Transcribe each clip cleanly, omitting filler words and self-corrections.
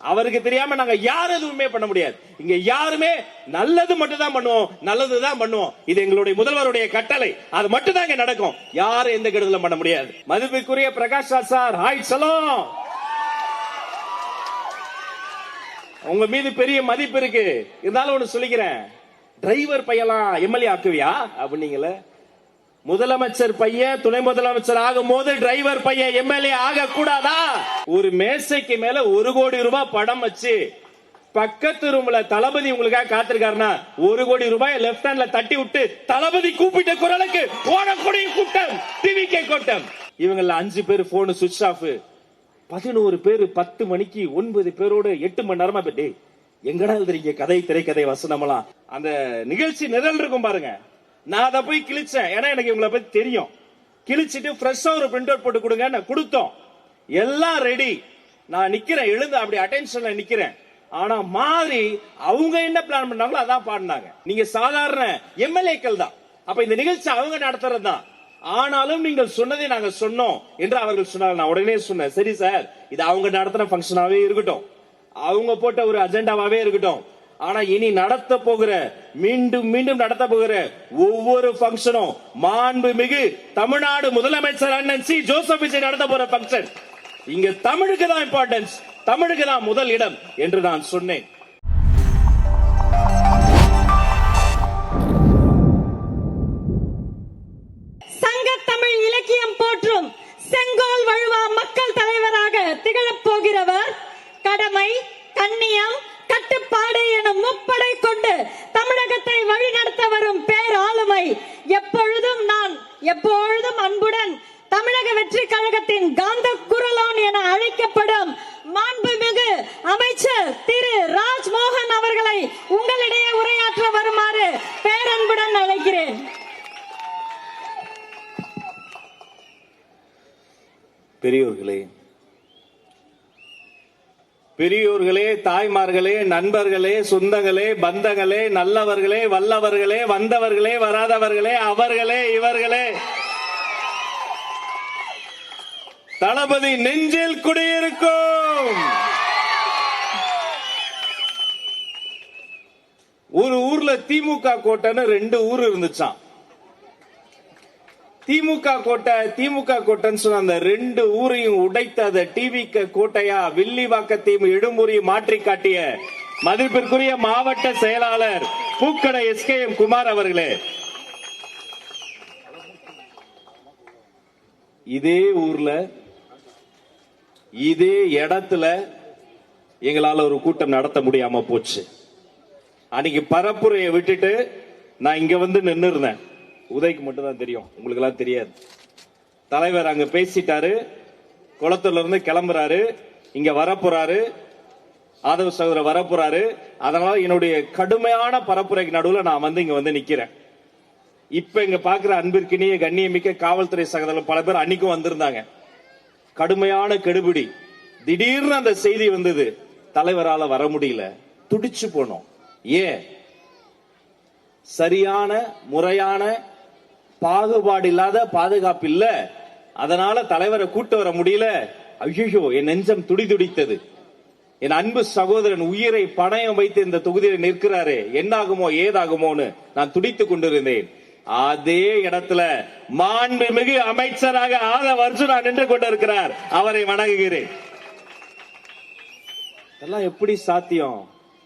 அவருக்கு தெரியாம நாங்க யாரும் எதுவுமே பண்ண முடியாது. இங்க யாருமே நல்லது மட்டும் தான் பண்ணுவோம், நல்லதுதான் பண்ணுவோம். இது எங்களுடைய முதல்வருடைய கட்டளை. அது மட்டும் தான் இங்க நடக்கும். யாரும் எந்த கெடுதலும் பண்ண முடியாது. மதிப்புக்குரிய பிரகாஷ் ராஜ் சார், ஹாய் சலாம். உங்க மீது பெரிய மதிப்பு இருக்கு. இருந்தாலும் ஒண்ணு சொல்லிக்கிறேன், டிரைவர் பையலாம் எம்எல்ஏ ஆக்குவியா அப்படிங்களே. முதலமைச்சர் பையன் துணை முதலமைச்சர் ஆகும் போது டிரைவர் பையன் எம்எல்ஏ ஆக கூடாதா? ஒரு மேசைக்கு மேல 1 கோடி ரூபாய் படம் வச்சு பக்கத்து ரூம்ல தளபதி உங்களுக்காக காத்திருக்காருன்னா 1 கோடி ரூபாய் லெப்ட் ஹேண்ட்ல தட்டி விட்டு தளபதி கூப்பிட்ட குரலுக்கு ஓடக்கூடிய கூட்டம் டிவிகே கூட்டம். இவங்கள 5 பேர் போன் சுவிட்ச் ஆஃப், 11 பேர் 10 மணிக்கு 9 பேரோடு 8 மணி நேரமா போயிட்டு எங்கடா எழுதுறீங்க கதை திரைக்கதை வசனமெல்லாம். அந்த நிகழ்ச்சி நிரல் இருக்கும் பாருங்க. நான் அதை போய் கிழிச்சேன். ஏன்னா எனக்கு இவங்களை பத்தி தெரியும். கிழிச்சிட்டு ஃப்ரெஷ்ஷா ஒரு பிரிண்ட் அவுட் போட்டு கொடுங்க நான் கொடுத்தோம். எல்லாம் ரெடி. நான் நிக்கிறேன், எழுந்து அப்படி அட்டென்ஷன்ல நிக்கிறேன். ஆனா மாதிரி அவங்க என்ன பிளான் பண்ணாங்களோ அதான் பாடினாங்க. நீங்க சாதாரண எம்எல்ஏக்கள் தான். அப்ப இந்த நிகழ்ச்சி அவங்க நடத்துறது தான். ஆனாலும் நீங்கள் சொன்னதை நாங்க சொன்னோம் என்று அவர்கள் சொன்னாங்க. நான் உடனே சொன்னேன், சரி சார், இது அவங்க நடத்தின பங்கனாவே இருக்கட்டும், அவங்க போட்ட ஒரு அஜெண்டாவே இருக்கட்டும். ஆனா இனி நடத்த போகிற மீண்டும் மீண்டும் நடத்த போகிற ஒவ்வொரு பங்கனும் மாண்புமிகு தமிழ்நாடு முதலமைச்சர் அண்ணன் சி ஜோசப் விஜய் நடத்த போற பங்கன். இங்க தமிழுக்கு தான் இம்பார்ட்டன்ஸ், தமிழுக்கு தான் முதல் இடம் என்று நான் சொன்னேன். சங்க தமிழ் இலக்கியம் போற்றும் செங்கோல் வழுவா மக்கள் தலைவராக திகழப் போகிறவர் கடமை, கண்ணியம், கட்டுப்பாடு எனும் முப்படை கொண்டு தமிழகத்தை வழிநடத்த வரும் பேராளுமை. எப்பொழுதும் அன்புடன் தமிழக வெற்றி கழகத்தின் காந்த குரலோன் என அழைக்கப்படும் மாண்புமிகு அமைச்சர் திரு ராஜ்மோகன் அவர்களை உங்களிடையே உரையாற்ற வருமாறு பேரன்புடன் அழைக்கிறேன். பெரியோர்களே, தாய்மார்களே, நண்பர்களே, சொந்தங்களே, பந்தங்களே, நல்லவர்களே, வல்லவர்களே, வந்தவர்களே, வராதவர்களே, அவர்களே, இவர்களே, தளபதி நெஞ்சில் குடியிருக்கும். ஒரு ஊர்ல திமுக கோட்டைன்னு 2 ஊர் இருந்துச்சாம். திமுக கோட்டைன்னு சொன்ன அந்த 2 ஊரையும் உடைத்த அந்த டிவிக கோட்டையா வில்லிவாக்கத்தையும் இடுமுறையும் மாற்றி காட்டிய மதிப்பிற்குரிய மாவட்ட செயலாளர் பூக்கடை SKM குமார் அவர்களே, இதே ஊர்ல இதே இடத்துல எங்களால ஒரு கூட்டம் நடத்த முடியாம போச்சு. அன்னைக்கு பரப்புரையை விட்டுட்டு நான் இங்க வந்து நின்று இருந்தேன். உதய்க்கு மட்டும் தான் தெரியும், உங்களுக்கு எல்லாம் தெரியாது. தலைவர் அங்க பேசிட்டாரு, குளத்தூர்ல இருந்து கிளம்புறாரு, இங்க வரப்போறாரு, ஆதவ சகோதரர் வரப்போறாரு. அதனால என்னுடைய கடுமையான பரப்புரைக்கு நடுவில் நான் வந்து இங்க வந்து நிக்கிறேன். இப்ப இங்க பாக்குற அன்பிற்கினிய கண்ணியமிக்க காவல்துறை சகோதரர் பல பேர் அன்னைக்கும் வந்திருந்தாங்க. கடுமையான கெடுபிடி. திடீர்னு அந்த செய்தி வந்தது, தலைவரால வர முடியல, துடிச்சு போனோம். ஏன்? சரியான முறையான பாகுபாடு இல்லாத பாதுகாப்பு இல்ல, அதனால தலைவரை கூட்டு வர முடியல. ஐயோ, என் நெஞ்சம் துடிதுடித்தது. என் அன்பு சகோதரன் உயிரை பணயம் வைத்து இந்த தொகுதியில் நிற்கிறாரே, என்னாகுமோ ஏதாகுமோன்னு நான் துடித்துக் கொண்டிருந்தேன். அதே இடத்துல மாண்புமிகு அமைச்சராக ஆதவ அர்ஜுனா நின்று கொண்டிருக்கிறார். அவரை வணங்குகிறேன். இதெல்லாம் எப்படி சாத்தியம்?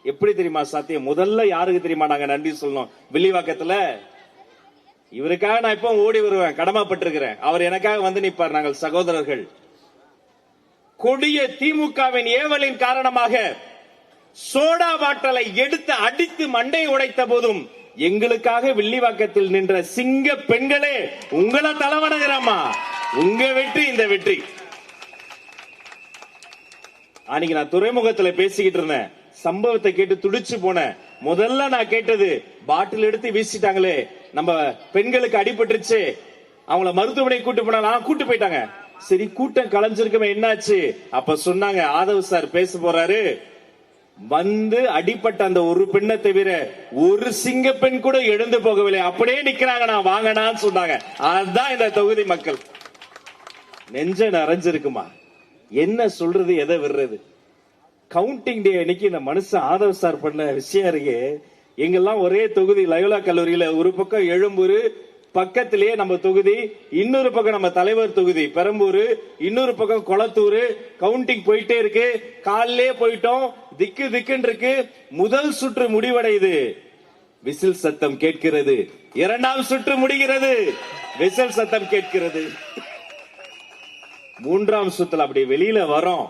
எப்படி தெரியுமா சாத்தியம்? முதல்ல யாருக்கு தெரியுமா நாங்க நன்றி சொல்லணும்? வில்லிவாக்கத்துல இவருக்காக நான் இப்போ ஓடி வருவேன், கடமைப்பட்டிருக்கிறேன். அவர் எனக்காக வந்து நிற்பார். நாங்கள் சகோதரர்கள். கொடிய திமுகவின் ஏவலின் காரணமாக சோடா பாட்டலை எடுத்து அடித்து மண்டை உடைத்த போதும் எங்களுக்காக வில்லிவாக்கத்தில் நின்ற சிங்க பெண்களே, உங்களை தலைவணங்கிறம்மா. உங்க வெற்றி இந்த வெற்றி. அன்னைக்கு நான் துறைமுகத்துல பேசிக்கிட்டு இருந்தேன். சம்பவத்தை கேட்டு துடிச்சு போனேன். முதல்ல நான் கேட்டது, பாட்டில் எடுத்து வீசிட்டாங்களே, நம்ம பெண்களுக்கு அடிபட்டுருச்சு, அவங்கள மருத்துவமனை கூட்டு போனா, கூட்டு போயிட்டாங்க. சரி, கூட்டம் கலைஞ்சிருக்கவே என்னாச்சு? அப்ப சொன்னாங்க, ஆதவ் சார் பேச போறாரு, வந்து அடிப்பட்ட அந்த ஒரு பெண்ணை தவிர ஒரு சிங்க பெண் கூட எழுந்து போகவில்லை, அப்படியே நிக்கிறாங்க, நான் வாங்கினான்னு சொன்னாங்க. அதுதான் இந்த தொகுதி மக்கள். நெஞ்ச நிறைஞ்சிருக்குமா? என்ன சொல்றது, எதை விடுறது? கவுண்டிங் டே அன்னைக்கு இந்த மனுஷன் ஆதவ் சார் பண்ண விஷயம் இருக்கு. எங்கெல்லாம் ஒரே தொகுதி லயோலா கல்லூரியில ஒரு பக்கம் எழும்பூர் பக்கத்திலேயே நம்ம தொகுதி, இன்னொரு பக்கம் நம்ம தலைவர் தொகுதி பெரம்பூர், இன்னொரு பக்கம் கொளத்தூர். கவுண்டிங் போயிட்டே இருக்கு. காலையிலே போயிட்டோம், திக்கு திக்குன்னு இருக்கு. முதல் சுற்று முடிவடையுது, விசில் சத்தம் கேட்கிறது. இரண்டாம் சுற்று முடிகிறது, விசில் சத்தம் கேட்கிறது. மூன்றாம் சுத்துல அப்படி வெளியில வரோம்.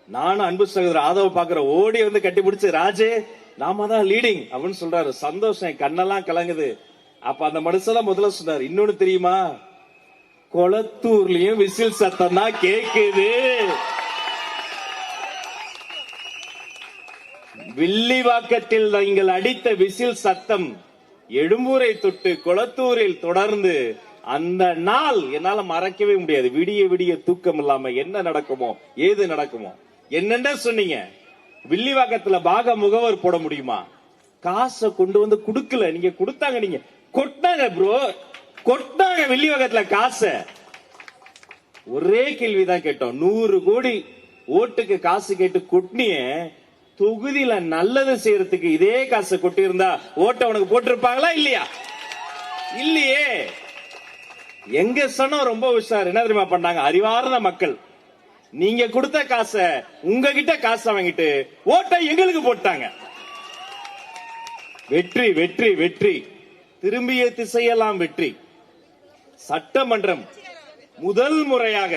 நானும் அன்பு சகோதரர் ஆதவ பாக்குற, ஓடி வந்து கட்டி பிடிச்சு, ராஜே நாம தான் லீடிங் அப்படின்னு சொல்றாரு. சந்தோஷம், என் கண்ணெல்லாம் கலங்குது. அப்ப அந்த மனுஷன் முதல்ல சொன்னார், இன்னொன்னு தெரியுமா, கொளத்தூர்லயும் விசில் சத்தம் தான் கேக்குது. வில்லிவாக்கத்தில் நீங்கள் அடித்த விசில் சத்தம் எழும்பூரை தொட்டு கொளத்தூரில் தொடர்ந்து, அந்த நாள் என்னால மறக்கவே முடியாது. விடிய விடிய தூக்கம் இல்லாம என்ன நடக்குமோ ஏது நடக்குமோ என்னென்ன சொன்னீங்க. வில்லிவாக்கத்துல பாக முகவர் போட முடியுமா? காசை கொண்டு வந்து குடுக்கல, நீங்க கொடுத்தாங்க, நீங்க கொட்டாங்க ப்ரோ, கொட்டாங்க வில்லிவாக்கத்துல காசை. ஒரே கேள்விதான் கேட்டோம், 100 கோடி ஓட்டுக்கு காசு கேட்டு கொட்டினிய தொகுதியில நல்லது செய்யறதுக்கு இதே காசை கொட்டி இருந்தா ஓட்ட உனக்கு போட்டிருப்பாங்களா இல்லையா? இல்லையே. எங்க சொன்ன ரொம்ப உஷார். என்ன தெரியுமா பண்ணாங்க? அறிவார்ந்த மக்கள், நீங்க கொடுத்த காசை உங்ககிட்ட காசை வாங்கிட்டு ஓட்டை எங்களுக்கு போட்டாங்க. வெற்றி வெற்றி வெற்றி, திரும்பிய திசையெல்லாம் வெற்றி. சட்டமன்றம் முதல் முறையாக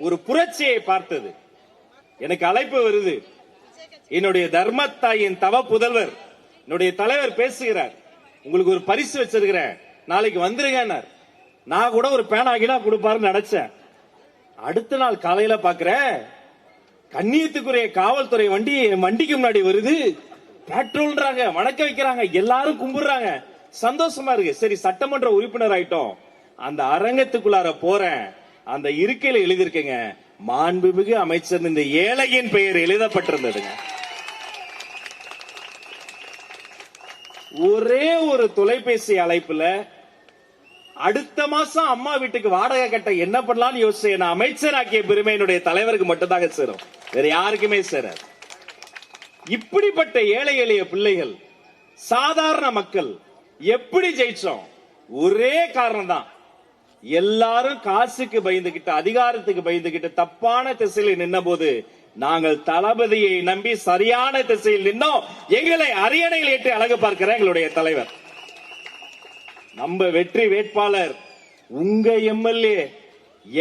ஒரு புரட்சியை பார்த்தது. எனக்கு அழைப்பு வருது, என்னுடைய தர்மத்தாயின் தவ புதல்வர் என்னுடைய தலைவர் பேசுகிறார், உங்களுக்கு ஒரு பரிசு வச்சிருக்கிறேன், நாளைக்கு வந்துருங்க. நான் கூட ஒரு பேனாகினா கொடுப்பாருன்னு நினைச்சேன். அடுத்த நாள் காலையில பாக்குறேன், கண்ணியத்துக்குரிய காவல்துறை வண்டி வண்டிக்கு முன்னாடி வருது. பெட்ரோல்ன்றாங்க, வணக்க வைக்கிறாங்க, எல்லாரும் கும்பிடுறாங்க. சந்தோஷமா இருக்கு. சரி, சட்டமன்ற உறுப்பினர் ஆயிட்டோம். அந்த அரங்கத்துக்குள்ளார போறேன், அந்த இருக்கையில எழுதிருக்கேங்க, மாண்புமிகு அமைச்சர் இந்த ஏழையின் பெயர் எழுதப்பட்டிருந்ததுங்க. ஒரே ஒரு தொலைபேசி அழைப்புல அடுத்த மாசம் அம்மா வீட்டுக்கு வாடகை கட்ட என்ன பண்ணலாம்னு யோசிச்சு என்ன அமைச்சராக்கிய பெருமை என்னுடைய தலைவருக்கு மட்டும்தாங்க சேரும், வேற யாருக்குமே சேராது. இப்படிப்பட்ட ஏழை எளிய பிள்ளைகள், சாதாரண மக்கள் எப்படி ஜெயிச்சோம்? ஒரே காரணம் தான், எல்லாரும் காசுக்கு பயந்துகிட்டு, அதிகாரத்துக்கு பயந்துகிட்டு தப்பான திசையில் நின்ன போது நாங்கள் தளபதியை நம்பி சரியான திசையில் நின்னோம். எங்களை அரியணையில் ஏற்றி அழகு பார்க்கிற எங்களுடைய தலைவர், நம்ம வெற்றி வேட்பாளர், உங்க எம்எல்ஏ,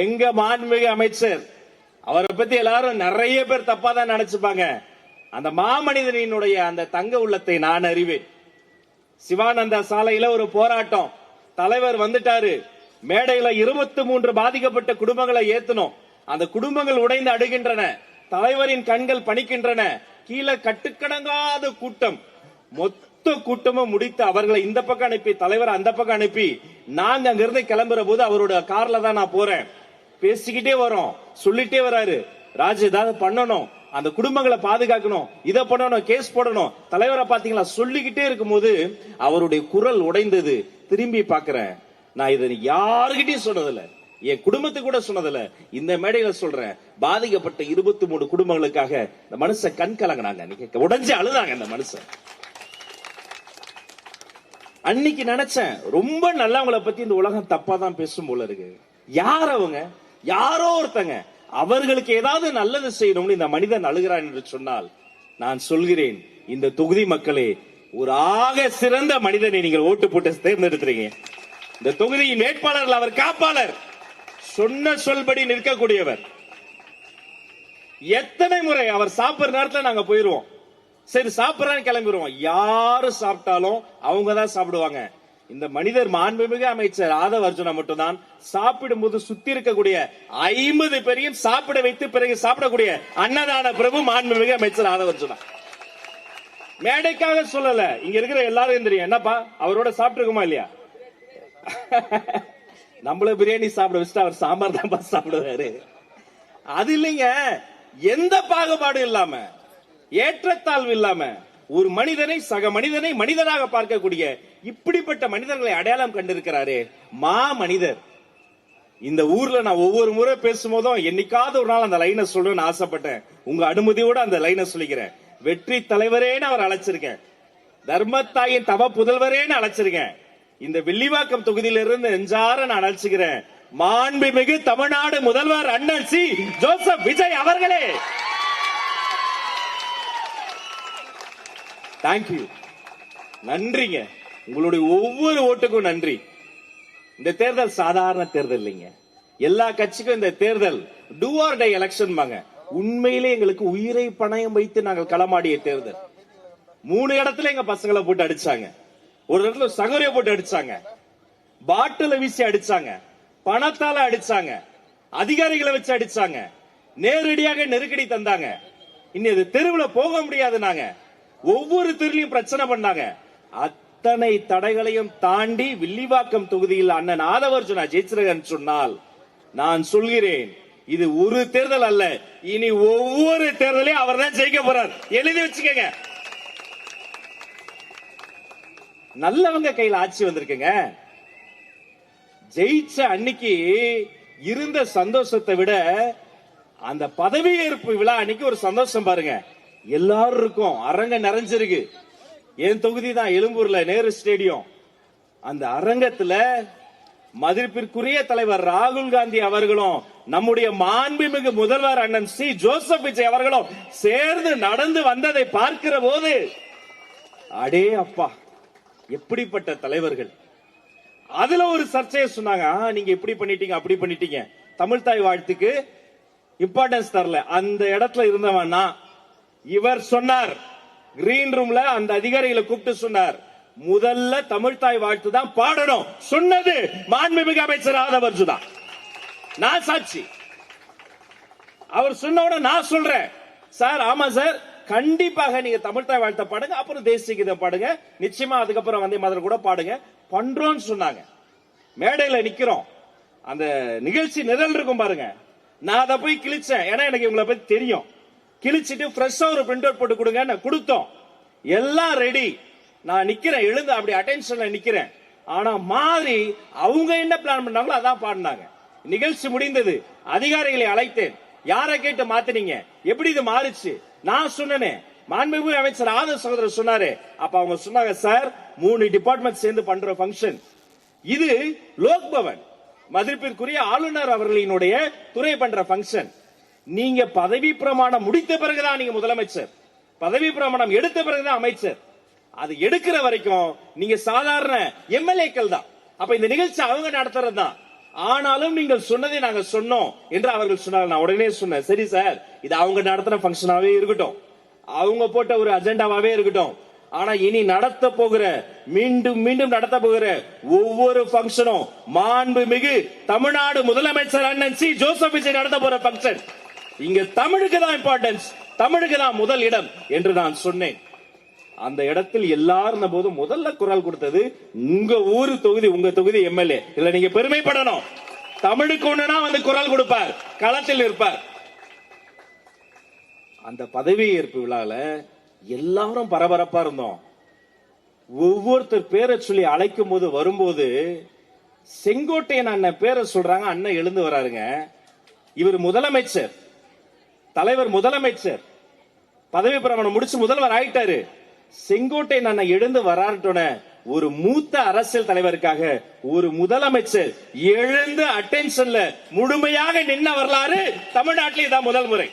எங்க மாண்புமிகு அமைச்சர். அவரை பத்தி எல்லாரும் நிறைய பேர் தப்பா தான் நினைச்சுப்பாங்க. அந்த மாமனிதனினுடைய அந்த தங்க உள்ளத்தை நான் அறிவேன். சிவானந்தா சாலையில ஒரு போராட்டம், தலைவர் வந்துட்டாரு, மேடையில 23 பாதிக்கப்பட்ட குடும்பங்களை ஏத்தணும். அந்த குடும்பங்கள் உடைந்து அடுகின்றன, தலைவரின் கண்கள் பணிக்கின்றன. கீழே கட்டுக்கடங்காத கூட்டம், மொத்த கூட்டமும் முடித்து அவர்களை இந்த பக்கம் அனுப்பி தலைவர் அந்த பக்கம் அனுப்பி, நாங்க அங்கிருந்து கிளம்புற போது அவரோட கார்ல தான் நான் போறேன். பேசிக்கிட்டே வரோம், சொல்லிட்டே வராரு, ராஜ் ஏதாவது பண்ணணும், அந்த குடும்பங்களை பாதுகாக்கணும், இதை பண்ணணும், கேஸ் போடணும். தலைவரை பாத்தீங்களா? சொல்லிக்கிட்டே இருக்கும் போது அவருடைய குரல் உடைந்தது. திரும்பி பாக்குறேன், நான் இதை யாருகிட்டையும் சொன்னதில்ல, என் குடும்பத்துக்கு கூட சொன்னதில்ல, இந்த மேடையில சொல்றேன். பாதிக்கப்பட்ட 23 குடும்பங்களுக்காக இந்த மனுஷன் கண் கலங்கினாங்க, உடைஞ்சு அழுதாங்க இந்த மனுஷன். அன்னைக்கு நினைச்சேன், ரொம்ப நல்லவங்களை பத்தி இந்த உலகம் தப்பா தான் பேசும் போல இருக்கு. யார் அவங்க? யாரோ ஒருத்தங்க, அவர்களுக்கு ஏதாவது நல்லது செய்யணும்னு இந்த மனிதன் அழுகிறான் என்று சொன்னால், நான் சொல்கிறேன், இந்த தொகுதி மக்களே, ஒரு ஆக சிறந்த மனிதனை நீங்கள் ஓட்டு போட்டு தேர்ந்தெடுக்கிறீங்க. இந்த தொகுதியின் வேட்பாளர், அவர் காப்பாளர், சொன்ன சொல்படி நிற்கக்கூடியவர். எத்தனை முறை அவர் சாப்பிடுற நேரத்தில் நாங்க போயிருவோம், சரி சாப்பிடறான்னு கிளம்பிடுவோம். யாரு சாப்பிட்டாலும் அவங்க தான் சாப்பிடுவாங்க. இந்த மனிதர் மாண்புமிகு அமைச்சர் ஆதவ் அர்ஜுனா மட்டும்தான் சாப்பிடும் போது சுத்தி இருக்கக்கூடிய 50 பேரையும் சாப்பிட வைத்து பிறகு சாப்பிடக்கூடிய அன்னதான பிரபு மாண்புமிகு அமைச்சர் ஆதவ் அர்ஜுனா. மேடைக்காக சொல்லல, இங்க இருக்கிற எல்லாரும் தெரியும். என்னப்பா அவரோட சாப்பிட்டுருக்குமா இல்லையா? நம்மள பிரியாணி சாப்பிட வச்சுட்டு அவர் சாம்பார் தான் சாப்பிடுவாரு. அது இல்லைங்க, எந்த பாகுபாடும் இல்லாம, ஏற்றத்தாழ்வு இல்லாம, ஒரு மனிதனை சக மனிதனை மனிதனாக பார்க்கக்கூடிய இப்படிப்பட்ட மனிதர்களை அடையாளம் கண்டிருக்கிறாரே மா மனிதர். இந்த ஊர்ல நான் ஒவ்வொரு முறை பேசும்போதும் என்னைக்காவது ஒரு நாள் அந்த லைனை சொல்லணும்னு ஆசைப்பட்டேன். உங்க அனுமதியோட அந்த லைனை சொல்லிக்கிறேன். வெற்றி தலைவரேன்னு அவர் அழைச்சிருக்கேன். தர்மத்தாயின் தவ புதல்வரேன்னு அழைச்சிருக்கேன். இந்த வில்லிவாக்கம் தொகுதியிலிருந்து நெஞ்சார நான் அழைச்சுக்கிறேன். மாண்புமிகு தமிழ்நாடு முதல்வர் அண்ணன் சி ஜோசப் விஜய் அவர்களே. தேங்க்யூ, நன்றிங்க. உங்களுடைய ஒவ்வொரு ஓட்டுக்கும் நன்றி. இந்த தேர்தல் சாதாரண தேர்தல் இல்லைங்க. எல்லா கட்சிக்கும் இந்த தேர்தல் டூ ஆர் டை எலெக்ஷன் பாங்க. உண்மையிலே எங்களுக்கு உயிரை பணயம் வைத்து நாங்கள் களமாடிய தேர்தல். 3 இடத்துல எங்க பசங்களை போட்டு அடிச்சாங்க. ஒரு இடத்துல சகோரிய போட்டு அடிச்சாங்க, பாட்டில வீசி அடிச்சாங்க, பணத்தால அடிச்சாங்க, அதிகாரிகளை வச்சு அடிச்சாங்க, நேரடியாக நெருக்கடி தந்தாங்க. இனி அது தெருவில் போக முடியாது. நாங்க ஒவ்வொரு தெருலையும் பிரச்சனை பண்ணாங்க. அத்தனை தடைகளையும் தாண்டி வில்லிவாக்கம் தொகுதியில் அண்ணன் ஆதவர்ஜுனா ஜெயிச்சிருக்கன்னு சொன்னால் நான் சொல்கிறேன், இது ஒரு தேர்தல் அல்ல, இனி ஒவ்வொரு தேர்தலையும் அவர் தான் ஜெயிக்க போறார். எழுதி வச்சுக்கங்க. நல்லவங்க கையில் ஆட்சி வந்திருக்குங்க. ஜெயிச்ச அன்னைக்கு இருந்த சந்தோஷத்தை விட அந்த பதவியேற்பு விழா அன்னைக்கு ஒரு சந்தோஷம் பாருங்க. எல்லாரும் இருக்கும், அரங்க நிறைஞ்சிருக்கு. என் தொகுதி தான் எழும்பூர்ல நேரு ஸ்டேடியம். அந்த அரங்கத்துல மதிப்பிற்குரிய தலைவர் ராகுல் காந்தி அவர்களும் நம்முடைய மாண்புமிகு முதல்வர் அண்ணன் சி ஜோசப் விஜய் அவர்களும் சேர்ந்து நடந்து வந்ததை பார்க்கிற போது அடே அப்பா, எப்படிப்பட்ட தலைவர்கள். அதுல ஒரு சர்ச்சையை சொன்னாங்க, நீங்க இப்படி பண்ணிட்டீங்க அப்படி பண்ணிட்டீங்க, தமிழ் தாய் வாழ்த்துக்கு இம்பார்ட்டன்ஸ் தரல. அந்த இடத்துல இருந்தவனா இவர் சொன்னார், கிரீன் ரூம்ல அந்த அதிகாரிகளை கூப்பிட்டு சொன்னார், முதல்ல தமிழ் தாய் வாழ்த்து தான் பாடணும். சொன்னது மாண்புமிகு அமைச்சர் ஆதவர்ஜுனா. நான் சாட்சி. அவர் சொன்ன நான் சொல்றேன், சார் ஆமா சார், கண்டிப்பாக நீங்க தமிழ் தாய் வாழ்த்த பாடுங்க, அப்புறம் தேசிய கீதம் பாடுங்க, நிச்சயமா அதுக்கப்புறம் வந்தே மாதிரி கூட பாடுங்க, பண்றோம்னு சொன்னாங்க. மேடையில நிக்கிறோம், அந்த நிகழ்ச்சி நிரல் இருக்கும் பாருங்க. நான் அதை போய் கிழிச்சேன், ஏன்னா எனக்கு இவங்களை பத்தி தெரியும். கிழிச்சிட்டு ஃப்ரெஷ்ஷா ஒரு பிரிண்ட் அவுட் போட்டு கொடுங்க கொடுத்தோம். எல்லாம் ரெடி. நான் நிக்கிறேன், எழுந்து அப்படி அட்டென்ஷன்ல நிக்கிறேன். ஆனா மாதிரி அவங்க என்ன பிளான் பண்ணாங்களோ அதான் பாடினாங்க. நிகழ்ச்சி முடிந்தது. அதிகாரிகளை அழைத்தேன், யாரை கேட்டு மாத்தினீங்க, எப்படி இது மாறிச்சு? நான் சொன்னேன், மாண்புமிகு அமைச்சர் ஆதவ சகோதரர் சொன்னாரு. அப்ப அவங்க சொன்னாங்க, சார் 3 டிபார்ட்மெண்ட் சேர்ந்து பண்ற ஃபங்க்ஷன் இது, லோக் பவன் மதிப்பிற்குரிய ஆளுநர் அவர்களினுடைய துறை பண்ற ஃபங்க்ஷன். நீங்க பதவி பிரமாணம் முடித்த பிறகுதான் நீங்க முதலமைச்சர், பதவி பிரமாணம் எடுத்த பிறகுதான் அமைச்சர். அது எடுக்கிற வரைக்கும் நீங்க சாதாரண எம்எல்ஏக்கள் தான். அப்ப இந்த நிகழ்ச்சி அவங்க நடத்துறது தான். ஆனாலும் நீங்கள் சொன்னதை நாங்க சொன்னோம் என்று அவர்கள் சொன்னாங்க. நான் உடனே சொன்னேன், சரி சார், இது அவங்க நடத்துற ஃபங்க்ஷனாவே இருக்கட்டும், அவங்க போட்ட ஒரு அஜெண்டாவாவே இருக்கட்டும். ஆனா இனி நடத்த போகிற, மீண்டும் மீண்டும் நடத்த போகிற ஒவ்வொரு ஃபங்க்ஷனும் மாண்புமிகு தமிழ்நாடு முதலமைச்சர் அண்ணன் சி ஜோசப் விஜய் நடத்த போற ஃபங்க்ஷன். இங்க தமிழுக்கு தான் இம்பார்ட்டன்ஸ், தமிழுக்கு தான் முதல் இடம் என்று நான் சொன்னேன். அந்த இடத்தில் எல்லாரும் போது முதல்ல குரல் கொடுத்தது உங்க ஊரு தொகுதி, உங்க தொகுதி எம்எல்ஏ. இல்ல நீங்க பெருமைப்படணும். தமிழுக்கு ஒண்ணுனா வந்து குரல் கொடுப்பார், களத்தில் இருப்பார். அந்த பதவி ஏற்பு விழால எல்லாரும் பரபரப்பா இருந்தோம். ஒவ்வொருத்தர் பேரை சொல்லி அழைக்கும் போது வரும்போது செங்கோட்டையன் அண்ணன் பேரை சொல்றாங்க. அண்ணன் எழுந்து வராருங்க. இவர் முதலமைச்சர், தலைவர் முதலமைச்சர், பதவி பிரமாணம் முடிச்சு முதல்வர் ஆயிட்டாரு. செங்கோட்டையன் அண்ணன் எழுந்து வராருட்டோன ஒரு மூத்த அரசியல் தலைவருக்காக ஒரு முதலமைச்சர் எழுந்து அட்டென்ஷன்ல முழுமையாக நின்ன வரலாறு தமிழ்நாட்டிலே தான் முதல் முறை.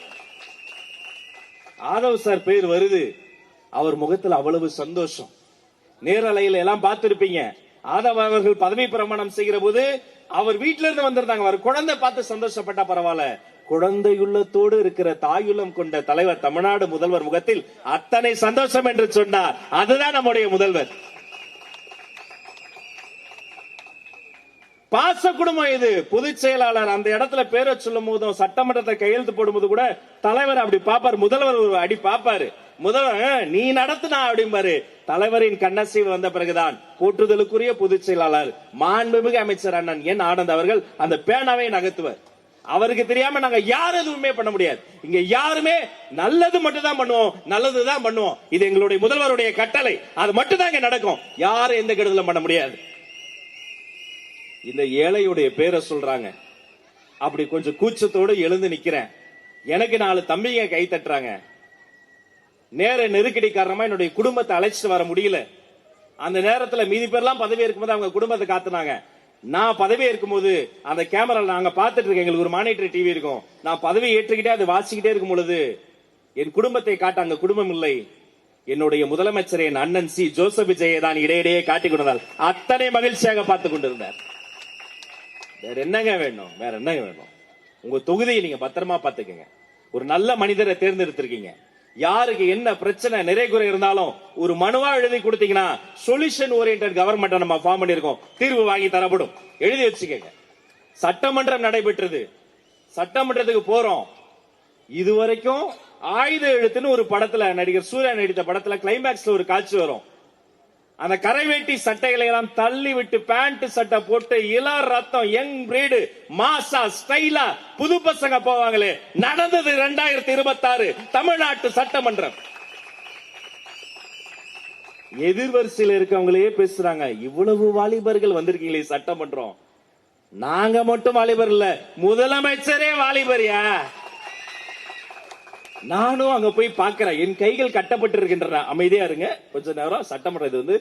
ஆதவ் சார் பேர் வருது, அவர் முகத்தில் அவ்வளவு சந்தோஷம். நேரலையில எல்லாம் பார்த்திருப்பீங்க. ஆதவ் அவர்கள் பதவி பிரமாணம் செய்கிற போது அவர் வீட்டில இருந்து வந்திருந்தாங்க. அவர் குழந்தை பார்த்து சந்தோஷப்பட்டா பரவாயில்ல, குழந்தையுள்ளத்தோடு இருக்கிற தாயுள்ளம் கொண்ட தலைவர் தமிழ்நாடு முதல்வர் முகத்தில் அத்தனை சந்தோஷம் என்று சொன்னார். அதுதான் நம்முடைய முதல்வர். பாச குடும்பம் இது. பொதுச் செயலாளர் அந்த இடத்துல பேரை சொல்லும் போதும், சட்டமன்றத்தை கையெழுத்து போடும்போது கூட தலைவர் அப்படி பாப்பாரு, முதல்வர் ஒரு அடி பாப்பாரு. முதல்வர் நீ நடத்துனா அப்படிம்பாரு. தலைவரின் கண்ணசைவு வந்த பிறகுதான் போற்றுதலுக்குரிய பொதுச் செயலாளர் மாண்புமிகு அமைச்சர் அண்ணன் என் ஆனந்த் அவர்கள் அந்த பேனாவை நகர்த்துவர். அவருக்கு தெரியாம நாங்க யாரும் எதுவுமே பண்ண முடியாது. இங்க யாருமே நல்லது மட்டும் தான் பண்ணுவோம், நல்லதுதான் பண்ணுவோம். இது எங்களுடைய முதல்வருடைய கட்டளை. அது மட்டும் தான் இங்க நடக்கும். யாரும் எந்த கெடுதலும் பண்ண முடியாது. இந்த ஏழையுடைய பேரை சொல்றாங்க. அப்படி கொஞ்சம் கூச்சத்தோடு எழுந்து நிக்கிறேன். எனக்கு 4 தம்பிங்க கை தட்டுறாங்க. நேர நெருக்கடி காரணமா என்னுடைய குடும்பத்தை அழைச்சிட்டு வர முடியல. அந்த நேரத்துல மீதி பேர்லாம் பதவி இருக்கும்போது அவங்க குடும்பத்தை காத்துனாங்க. நான் பதவி இருக்கும்போது அந்த கேமரா நாங்க பார்த்துட்டு இருக்கேன். எங்களுக்கு ஒரு மானிட்டர் டிவி இருக்கும். நான் பதவி ஏற்றுக்கிட்டே அது வாசிக்கிட்டே இருக்கும் பொழுது என் குடும்பத்தை காட்ட அங்க குடும்பம் இல்லை. என்னுடைய முதலமைச்சர் என் அண்ணன் சி ஜோசப் விஜயை தான் இடையிடையே காட்டிக் கொண்டால் அத்தனை மகிழ்ச்சியாக பார்த்துக் கொண்டிருந்தார். வேற என்னங்க வேணும்? வேற என்னங்க வேணும்? உங்க தொகுதியை நீங்க பத்திரமா பாத்துக்கங்க. ஒரு நல்ல மனிதரை தேர்ந்தெடுத்திருக்கீங்க. யாருக்கு என்ன பிரச்சனை நிறை குறை இருந்தாலும் ஒரு மனுவா எழுதி கொடுத்தீங்கன்னா சொல்யூஷன் ஓரியன்டட் கவர்மெண்ட் நம்ம ஃபார்ம் பண்ணிருக்கோம். தீர்வு வாங்கி தரப்படும். எழுதி வச்சுக்கங்க. சட்டமன்றம் நடைபெற்றது. சட்டமன்றத்துக்கு போறோம். இதுவரைக்கும் ஆயுத எழுத்துன்னு ஒரு படத்துல நடிகர் சூர்யா நடித்த படத்துல கிளைமேக்ஸ்ல ஒரு காட்சி வரும். அந்த கரைவேட்டி சட்டைகளை எல்லாம் தள்ளி விட்டு பேண்ட் சட்டை போட்டு இளம் ரத்தம் யங் பிரீடு மாசா ஸ்டைலா புது பசங்க போவாங்களே, நடந்தது 2026 தமிழ்நாட்டு சட்டமன்றம். எதிர்வரிசையில் இருக்கவங்களே பேசுறாங்க, இவ்வளவு வாலிபர்கள் வந்திருக்கீங்களே சட்டமன்றம். நாங்க மட்டும் வாலிபர் இல்ல, முதலமைச்சரே வாலிபரியா? நானும் அங்க போய் பாக்குறேன். என் கைகள் கட்டப்பட்டிருக்கின்றன. அமைதியா இருங்க கொஞ்ச நேரம். சட்டமன்றம் இது வந்து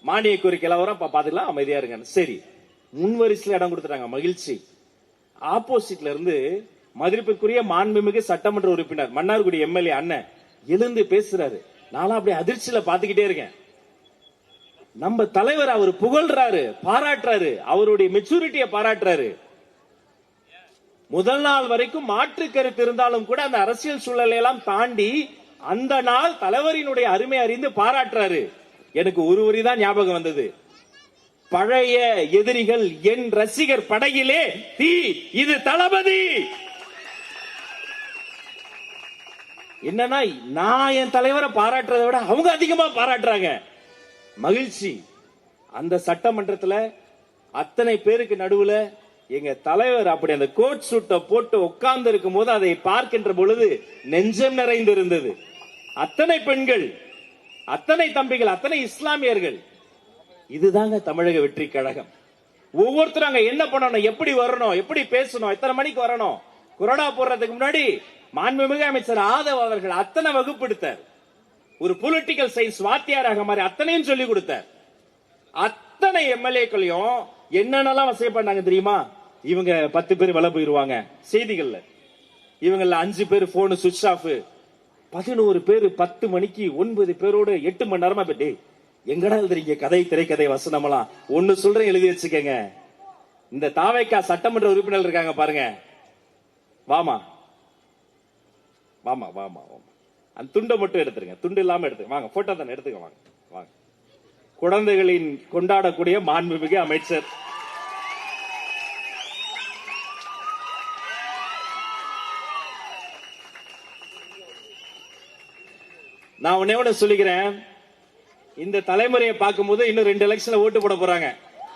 மானிய கோரிக்கை எல்லாம் பாத்துக்கலாம். அமைதியா இருங்க. சரி, முன்வரிசையில் இடம் கொடுத்துட்டாங்க. மகிழ்ச்சி. ஆப்போசிட்ல இருந்து மதிப்பிற்குரிய மாண்புமிகு சட்டமன்ற உறுப்பினர் மன்னார்குடி எம்எல்ஏ அண்ணன் எழுந்து பேசுறாரு. நானும் அப்படியே அதிர்ச்சியில பாத்துக்கிட்டே இருக்கேன். நம்ம தலைவர் அவர் புகழ்றாரு, பாராட்டுறாரு, அவருடைய மெச்சூரிட்டியை பாராட்டுறாரு. முதல் நாள் வரைக்கும் மாற்று கருத்து இருந்தாலும் கூட அந்த அரசியல் சூழலை எல்லாம் தாண்டி அந்த நாள் தலைவரினுடைய அருமை அறிந்து பாராட்டுறாரு. எனக்கு ஒரு வரிதான் ஞாபகம் வந்தது. பழைய எதிரிகள் என் ரசிகர் படையிலே தீ, இது தளபதி. என்னன்னா நான் என் தலைவரை பாராட்டுறதை விட அவங்க அதிகமா பாராட்டுறாங்க. மகிழ்ச்சி. அந்த சட்டமன்றத்தில் அத்தனை பேருக்கு நடுவுல எங்க தலைவர் அப்படி அந்த கோட் சூட்டை போட்டு உட்கார்ந்து இருக்கும் போது அதை பார்க்கின்ற பொழுது நெஞ்சம் நிறைந்திருந்தது. அத்தனை பெண்கள், அத்தனை தம்பிகள், அத்தனை இஸ்லாமியர்கள். இதுதாங்க தமிழக வெற்றி கழகம். ஒவ்வொருத்தரும் அங்க என்ன பண்ணணும், எப்படி வரணும், எப்படி பேசணும், எத்தனை மணிக்கு வரணும், கொரோனா போடுறதுக்கு முன்னாடி மாண்புமிகு அமைச்சர் ஆதவ் அவர்கள் அத்தனை வகுப்படுத்தார். ஒரு பொலிட்டிக்கல் சயின்ஸ் வாத்தியாராக மாதிரி அத்தனையும் சொல்லி கொடுத்தார். அத்தனை எம்எல்ஏக்களையும் என்னென்னலாம் வசதி பண்ணாங்க தெரியுமா? இவங்க 10 பேர் விலை போயிருவாங்க செய்திகள்ல, இவங்கள 5 பேர் போன் சுவிட்ச் ஆஃப், 11 பேர் 10 மணிக்கு 9 பேரோட 8 மணி நேரமா போயிட்டு எங்கடா எழுதுறீங்க கதை, திரைக்கதை, வசனமெல்லாம். ஒன்னு சொல்றேன், எழுதி வச்சுக்கங்க. இந்த தாவேக்கா சட்டமன்ற உறுப்பினர் இருக்காங்க பாருங்க, வாமா வாமா வாமா வாமா, அந்த துண்டை மட்டும் எடுத்துருங்க. துண்டு இல்லாம எடுத்துங்க. வாங்க, போட்டோ தானே எடுத்துக்க. வாங்க வாங்க. குழந்தைகளின் கொண்டாடக்கூடிய மாண்புமிகு அமைச்சர் நான் உன்னை ஒண்ணு சொல்லிக்கிறேன். இந்த தலைமுறையை பார்க்கும்போது இன்னும் 2 எலெக்ஷன்ல ஓட்டு போட போறாங்க.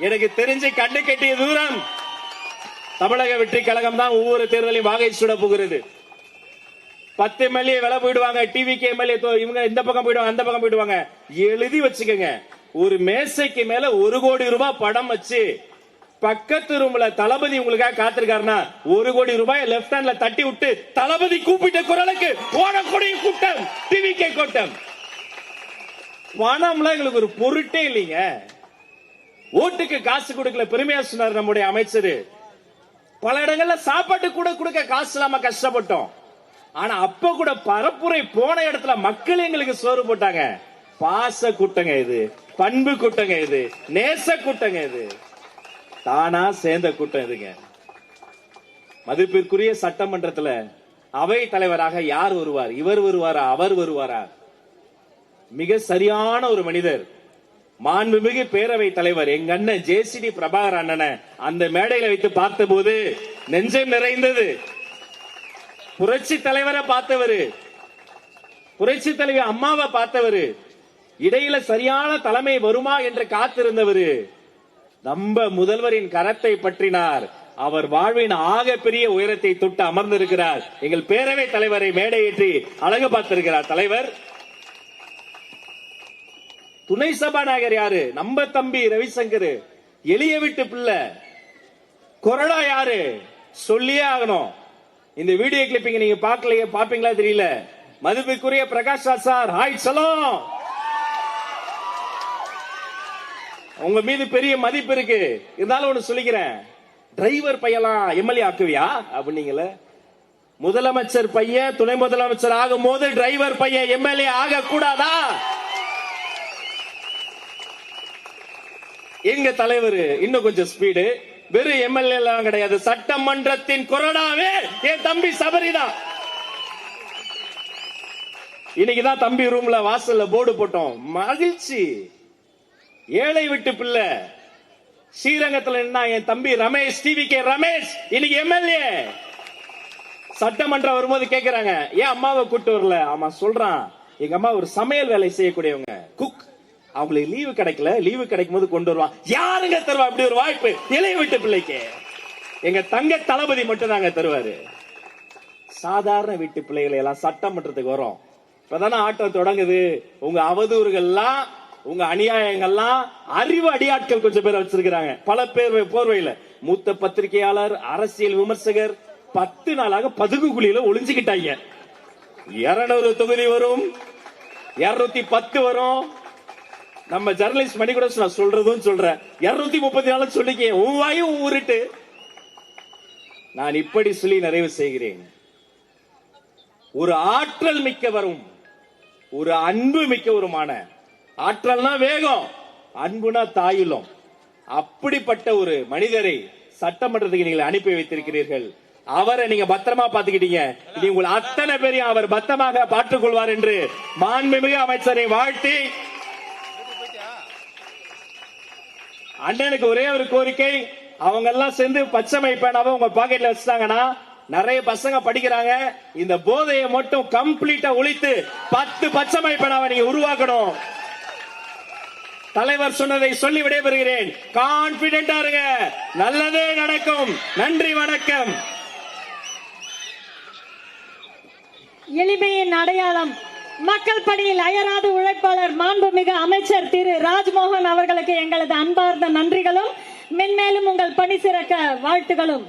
எனக்கு தெரிஞ்சு கண்ணு கட்டிய தூரம் தமிழக வெற்றி கழகம் தான் ஒவ்வொரு தேர்தலையும் வாகை சூட போகிறது. 10 எம்எல்ஏ விலை போயிடுவாங்க, டிவிக்கு எம்எல்ஏ இவங்க இந்த பக்கம் போயிடுவாங்க, அந்த பக்கம் போயிடுவாங்க. எழுதி வச்சுக்கோங்க, ஒரு மேசைக்கு மேல 1 கோடி ரூபாய் படம் வச்சு பக்கத்து ரூம்ல தளபதி உங்களுக்காக காத்திருக்காருன்னா 1 கோடி ரூபாய் லெப்ட் ஹேண்ட்ல தட்டி விட்டு தளபதி கூப்பிட்ட குரலுக்கு ஓடக்கூடிய கூட்டம் டிவிகே கூட்டம். பணம்லாம் எங்களுக்கு ஒரு பொருட்டே இல்லைங்க. ஓட்டுக்கு காசு கொடுக்கல, பெருமையா சொன்னார் நம்முடைய அமைச்சர். பல இடங்கள்ல சாப்பாட்டு கூட கொடுக்க காசு இல்லாம கஷ்டப்பட்டோம். ஆனா அப்ப கூட பரப்புரை போன இடத்துல மக்கள் எங்களுக்கு சோறு போட்டாங்க. பாச கூட்டங்க இது, பண்பு கூட்டங்க இது, நேச கூட்டங்க இது, தானா சேர்ந்த கூட்டம் இதுங்க. மதிப்பிற்குரிய சட்டமன்றத்தில் அவை தலைவராக யார் வருவார்? இவர் வருவாரா, அவர் வருவாரா? மிக சரியான ஒரு மனிதர், மாண்புமிகு பேரவை தலைவர் எங்க அண்ணன் ஜேசிடி பிரபாகர் அண்ணனை அந்த மேடையில வைத்து பார்த்த போது நெஞ்சம் நிறைந்தது. புரட்சி தலைவரை பார்த்தவர், புரட்சி தலைவி அம்மாவை பார்த்தவர், இடையில சரியான தலைமை வருமா என்று காத்திருந்தவர், நம்ம முதல்வரின் கரத்தை பற்றினார். அவர் வாழ்வின் ஆக பெரிய உயரத்தை தொட்டு அமர்ந்திருக்கிறார். எங்கள் பேரவை தலைவரை மேடையேற்றி அழகு பார்த்திருக்கிறார் தலைவர். துணை சபாநாயகர் யாரு? நம்ம தம்பி ரவிசங்கர், எளிய வீட்டு பிள்ளை. கொரோனா யாரு? சொல்லியே ஆகணும். இந்த வீடியோ கிளிப்பிங் நீங்க பாப்பீங்களா தெரியல, மதிப்புக்குரிய பிரகாஷ் ராஜ் சார், ஹாய் சலாம். உங்க மீது பெரிய மதிப்பு இருக்கு, இருந்தாலும் ஒண்ணு சொல்லிக்கிறேன். டிரைவர் பையலாம் எம்எல்ஏ ஆக்குவியா அப்படின்னீங்களே. முதலமைச்சர் பையன் துணை முதலமைச்சர் ஆகும் போது டிரைவர் பையன் எம்எல்ஏ ஆக கூடாதா? எங்க தலைவர் இன்னும் கொஞ்சம் ஸ்பீடு. வெறும் எம்எல்ஏ எல்லாம் கிடையாது, சட்டமன்றத்தின் கொறடாவே என் தம்பி சபரிதான். இன்னைக்குதான் தம்பி ரூம்ல வாசல்ல போர்டு போட்டோம், மகிழ்ச்சி. ஏழை விட்டு பிள்ளை ஸ்ரீரங்கத்தில் என்ன என் தம்பி ரமேஷ், டிவி.கே ரமேஷ் இன்னைக்கு எம்எல்ஏ. சட்டமன்றம் வரும்போது கேக்குறாங்க, ஏன் அம்மாவை கூட்டு வரல? ஆமா சொல்றான், எங்க அம்மா ஒரு சமையல் வேலை செய்யக்கூடியவங்க, குக். அவங்களுக்கு லீவு கிடைக்கல, லீவு கிடைக்கும் போது கொண்டு வருவான். யாருங்க தருவா அப்படி ஒரு வாய்ப்பு இளைய வீட்டு பிள்ளைக்கு? எங்க தங்க தளபதி மட்டும் தாங்க தருவாரு. சாதாரண வீட்டு பிள்ளைகளை எல்லாம் சட்டமன்றத்துக்கு வரும். இப்பதானே ஆட்டம் தொடங்குது. உங்க அவதூறுகள்லாம், உங்க அநியாயங்கள்லாம் அறிவு அடியாட்கள் கொஞ்சம் பேர் வச்சிருக்கிறாங்க. பல பேர் போர்வையில மூத்த பத்திரிகையாளர், அரசியல் விமர்சகர் 10 நாளாக பதுகு குழியில ஒளிஞ்சுக்கிட்டாங்க. 200 தொகுதி வரும், 210 வரும். நம்ம ஜர்னலிஸ்ட் மணி கூட நான் சொல்றதும் சொல்றேன், 234 சொல்லிக்க ஒவ்வாயும் ஊருட்டு. நான் இப்படி சொல்லி நிறைவு செய்கிறேன். ஒரு ஆற்றல் மிக்கவரும் ஒரு அன்பு மிக்கவருமான, ஆற்றல்னா வேகம், அன்புனா தாயுலம், அப்படிப்பட்ட ஒரு மனிதரை சட்டமன்றத்துக்கு நீங்கள் அனுப்பி வைத்திருக்கிறீர்கள். அவரை நீங்க பத்திரமா பாத்துக்கிட்டீங்க. இனி உங்கள் அத்தனை பேரையும் அவர் பத்திரமாக பார்த்துக் கொள்வார் என்று மாண்புமிகு அமைச்சரை வாழ்த்தி, அண்ணனுக்கு ஒரே ஒரு கோரிக்கை, அவங்க எல்லாம் சேர்ந்து பச்சை பேனாவை உங்க பாக்கெட்ல வச்சுட்டாங்கன்னா நிறைய பசங்க படிக்கிறாங்க. இந்த போதையை மட்டும் கம்ப்ளீட்டா ஒழித்து 10 பச்சை பேனாவை நீங்க உருவாக்கணும். தலைவர் சொன்னதை சொல்லி விடைபெறுகிறேன். கான்பிடென்டா இருங்க, நல்லதே நடக்கும். நன்றி, வணக்கம். எளிமையின் அடையாளம், மக்கள் பணியில் அயராது உழைப்பாளர் மாண்புமிகு அமைச்சர் திரு ராஜ்மோகன் அவர்களுக்கு எங்களது அன்பார்ந்த நன்றிகளும், மென்மேலும் உங்கள் பணி சிறக்க வாழ்த்துகளும்.